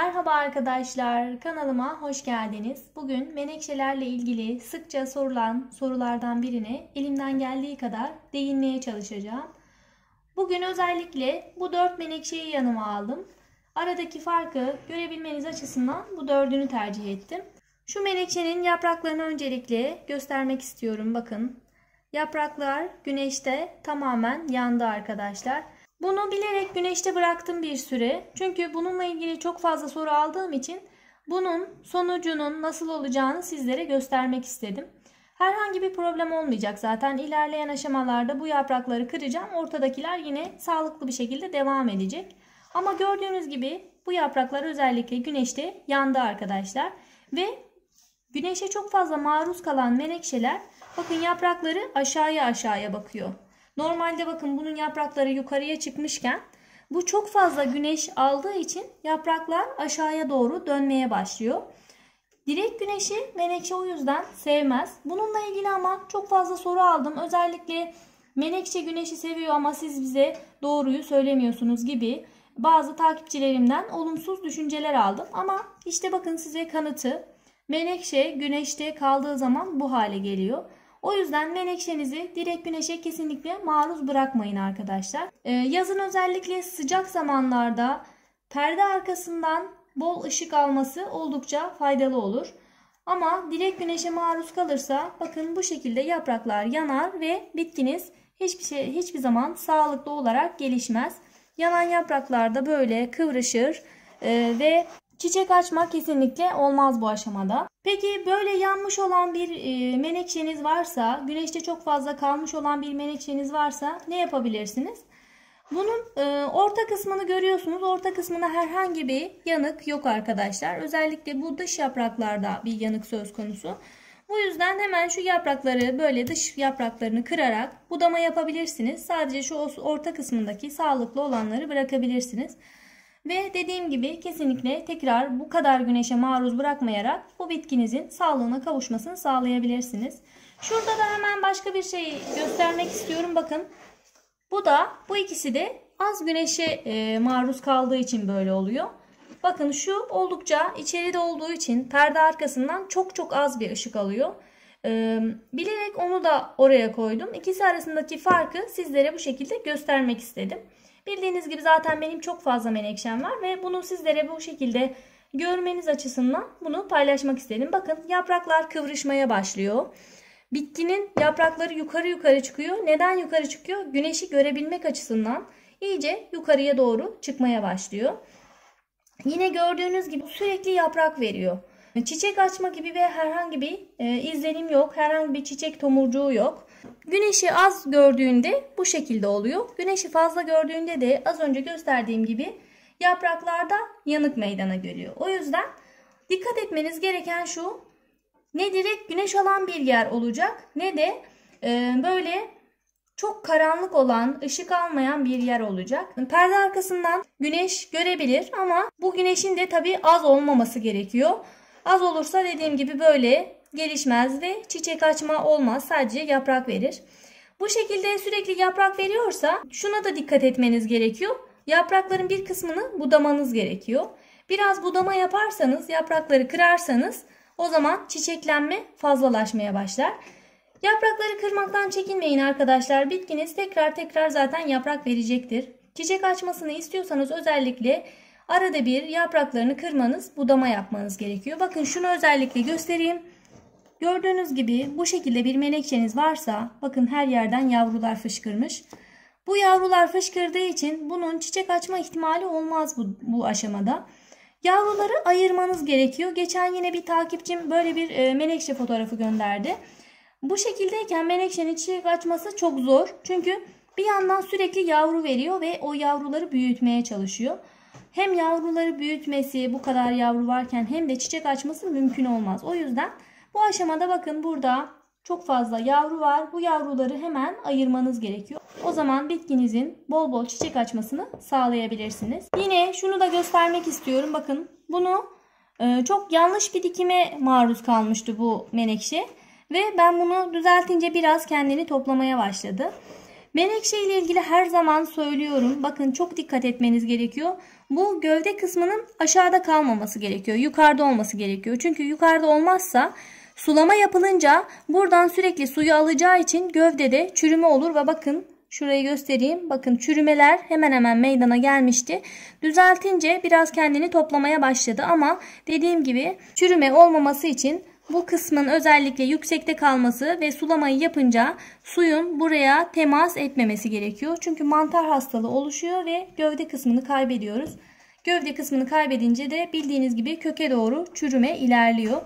Merhaba arkadaşlar, kanalıma hoş geldiniz. Bugün menekşelerle ilgili sıkça sorulan sorulardan birine elimden geldiği kadar değinmeye çalışacağım. Bugün özellikle bu 4 menekşeyi yanıma aldım. Aradaki farkı görebilmeniz açısından bu dördünü tercih ettim. Şu menekşenin yapraklarını öncelikle göstermek istiyorum. Bakın, yapraklar güneşte tamamen yandı arkadaşlar. Bunu bilerek güneşte bıraktım bir süre. Çünkü bununla ilgili çok fazla soru aldığım için bunun sonucunun nasıl olacağını sizlere göstermek istedim. Herhangi bir problem olmayacak zaten. İlerleyen aşamalarda bu yaprakları kıracağım. Ortadakiler yine sağlıklı bir şekilde devam edecek. Ama gördüğünüz gibi bu yapraklar özellikle güneşte yandı arkadaşlar. Ve güneşe çok fazla maruz kalan menekşeler bakın yaprakları aşağıya bakıyor. Normalde bakın bunun yaprakları yukarıya çıkmışken bu çok fazla güneş aldığı için yapraklar aşağıya doğru dönmeye başlıyor. Direkt güneşi menekşe o yüzden sevmez. Bununla ilgili ama çok fazla soru aldım. Özellikle menekşe güneşi seviyor ama siz bize doğruyu söylemiyorsunuz gibi bazı takipçilerimden olumsuz düşünceler aldım. Ama işte bakın size kanıtı. Menekşe güneşte kaldığı zaman bu hale geliyor. O yüzden menekşenizi direkt güneşe kesinlikle maruz bırakmayın arkadaşlar. Yazın özellikle sıcak zamanlarda perde arkasından bol ışık alması oldukça faydalı olur. Ama direkt güneşe maruz kalırsa bakın bu şekilde yapraklar yanar ve bitkiniz hiçbir zaman sağlıklı olarak gelişmez. Yanan yapraklarda böyle kıvrışır ve çiçek açma kesinlikle olmaz bu aşamada. Peki böyle yanmış olan bir menekşeniz varsa, güneşte çok fazla kalmış olan bir menekşeniz varsa ne yapabilirsiniz? Bunun orta kısmını görüyorsunuz. Orta kısmına herhangi bir yanık yok arkadaşlar. Özellikle bu dış yapraklarda bir yanık söz konusu. Bu yüzden hemen şu yaprakları böyle dış yapraklarını kırarak budama yapabilirsiniz. Sadece şu orta kısmındaki sağlıklı olanları bırakabilirsiniz. Ve dediğim gibi kesinlikle tekrar bu kadar güneşe maruz bırakmayarak bu bitkinizin sağlığına kavuşmasını sağlayabilirsiniz. Şurada da hemen başka bir şey göstermek istiyorum. Bakın bu ikisi de az güneşe maruz kaldığı için böyle oluyor. Bakın şu oldukça içeride olduğu için perde arkasından çok az bir ışık alıyor. Bilerek onu da oraya koydum. İkisi arasındaki farkı sizlere bu şekilde göstermek istedim. Bildiğiniz gibi zaten benim çok fazla menekşem var ve bunu sizlere bu şekilde görmeniz açısından bunu paylaşmak istedim. Bakın yapraklar kıvrışmaya başlıyor. Bitkinin yaprakları yukarı çıkıyor. Neden yukarı çıkıyor? Güneşi görebilmek açısından iyice yukarıya doğru çıkmaya başlıyor. Yine gördüğünüz gibi sürekli yaprak veriyor. Çiçek açma gibi ve herhangi bir izlenim yok. Herhangi bir çiçek tomurcuğu yok. Güneşi az gördüğünde bu şekilde oluyor. Güneşi fazla gördüğünde de az önce gösterdiğim gibi yapraklarda yanık meydana geliyor. O yüzden dikkat etmeniz gereken şu: ne direkt güneş alan bir yer olacak ne de böyle çok karanlık olan, ışık almayan bir yer olacak. Perde arkasından güneş görebilir ama bu güneşin de tabii az olmaması gerekiyor. Az olursa dediğim gibi böyle gelişmez ve çiçek açma olmaz. Sadece yaprak verir. Bu şekilde sürekli yaprak veriyorsa şuna da dikkat etmeniz gerekiyor. Yaprakların bir kısmını budamanız gerekiyor. Biraz budama yaparsanız, yaprakları kırarsanız o zaman çiçeklenme fazlalaşmaya başlar. Yaprakları kırmaktan çekinmeyin arkadaşlar. Bitkiniz tekrar zaten yaprak verecektir. Çiçek açmasını istiyorsanız özellikle arada bir yapraklarını kırmanız, budama yapmanız gerekiyor. Bakın şunu özellikle göstereyim. Gördüğünüz gibi bu şekilde bir menekşeniz varsa bakın her yerden yavrular fışkırmış. Bu yavrular fışkırdığı için bunun çiçek açma ihtimali olmaz bu aşamada. Yavruları ayırmanız gerekiyor. Geçen yine bir takipçim böyle bir menekşe fotoğrafı gönderdi. Bu şekildeyken menekşenin çiçek açması çok zor. Çünkü bir yandan sürekli yavru veriyor ve o yavruları büyütmeye çalışıyor. Hem yavruları büyütmesi, bu kadar yavru varken hem de çiçek açması mümkün olmaz. O yüzden bu aşamada bakın burada çok fazla yavru var. Bu yavruları hemen ayırmanız gerekiyor. O zaman bitkinizin bol bol çiçek açmasını sağlayabilirsiniz. Yine şunu da göstermek istiyorum. Bakın bunu çok yanlış bir dikime maruz kalmıştı bu menekşe. Ve ben bunu düzeltince biraz kendini toplamaya başladı. Menekşe ile ilgili her zaman söylüyorum. Bakın çok dikkat etmeniz gerekiyor. Bu gövde kısmının aşağıda kalmaması gerekiyor. Yukarıda olması gerekiyor. Çünkü yukarıda olmazsa sulama yapılınca buradan sürekli suyu alacağı için gövdede çürüme olur ve bakın şurayı göstereyim. Bakın çürümeler hemen hemen meydana gelmişti. Düzeltince biraz kendini toplamaya başladı ama dediğim gibi çürüme olmaması için bu kısmın özellikle yüksekte kalması ve sulamayı yapınca suyun buraya temas etmemesi gerekiyor. Çünkü mantar hastalığı oluşuyor ve gövde kısmını kaybediyoruz. Gövde kısmını kaybedince de bildiğiniz gibi köke doğru çürüme ilerliyor.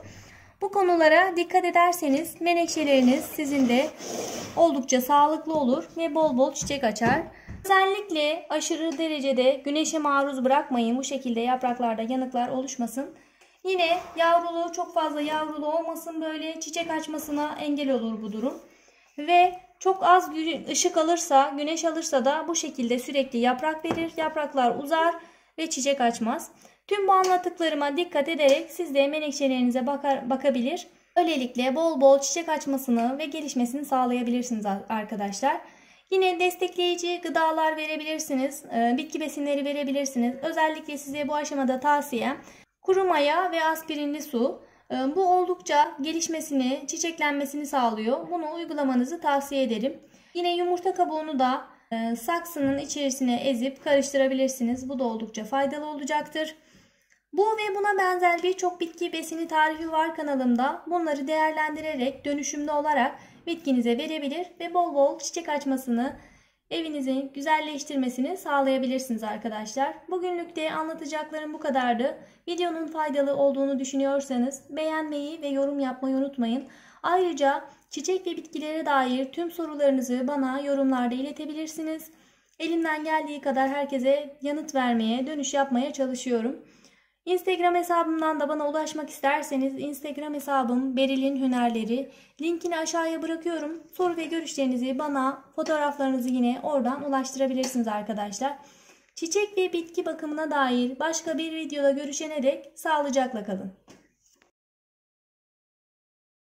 Bu konulara dikkat ederseniz menekşeleriniz sizin de oldukça sağlıklı olur ve bol bol çiçek açar. Özellikle aşırı derecede güneşe maruz bırakmayın. Bu şekilde yapraklarda yanıklar oluşmasın. Yine yavrulu, çok fazla yavrulu olmasın, böyle çiçek açmasına engel olur bu durum. Ve çok az ışık alırsa, güneş alırsa da bu şekilde sürekli yaprak verir. Yapraklar uzar ve çiçek açmaz. Tüm bu anlattıklarıma dikkat ederek siz de menekşelerinize bakabilir. Böylelikle bol bol çiçek açmasını ve gelişmesini sağlayabilirsiniz arkadaşlar. Yine destekleyici gıdalar verebilirsiniz. Bitki besinleri verebilirsiniz. Özellikle size bu aşamada tavsiyem kuru maya ve aspirinli su. Bu oldukça gelişmesini, çiçeklenmesini sağlıyor. Bunu uygulamanızı tavsiye ederim. Yine yumurta kabuğunu da saksının içerisine ezip karıştırabilirsiniz. Bu da oldukça faydalı olacaktır. Bu ve buna benzer birçok bitki besini tarifi var kanalımda. Bunları değerlendirerek dönüşümlü olarak bitkinize verebilir ve bol bol çiçek açmasını, evinizin güzelleştirmesini sağlayabilirsiniz arkadaşlar. Bugünlük de anlatacaklarım bu kadardı. Videonun faydalı olduğunu düşünüyorsanız beğenmeyi ve yorum yapmayı unutmayın. Ayrıca çiçek ve bitkilere dair tüm sorularınızı bana yorumlarda iletebilirsiniz. Elimden geldiği kadar herkese yanıt vermeye, dönüş yapmaya çalışıyorum. Instagram hesabımdan da bana ulaşmak isterseniz Instagram hesabım Beril'in Hünerleri. Linkini aşağıya bırakıyorum. Soru ve görüşlerinizi bana, fotoğraflarınızı yine oradan ulaştırabilirsiniz arkadaşlar. Çiçek ve bitki bakımına dair başka bir videoda görüşene dek sağlıcakla kalın.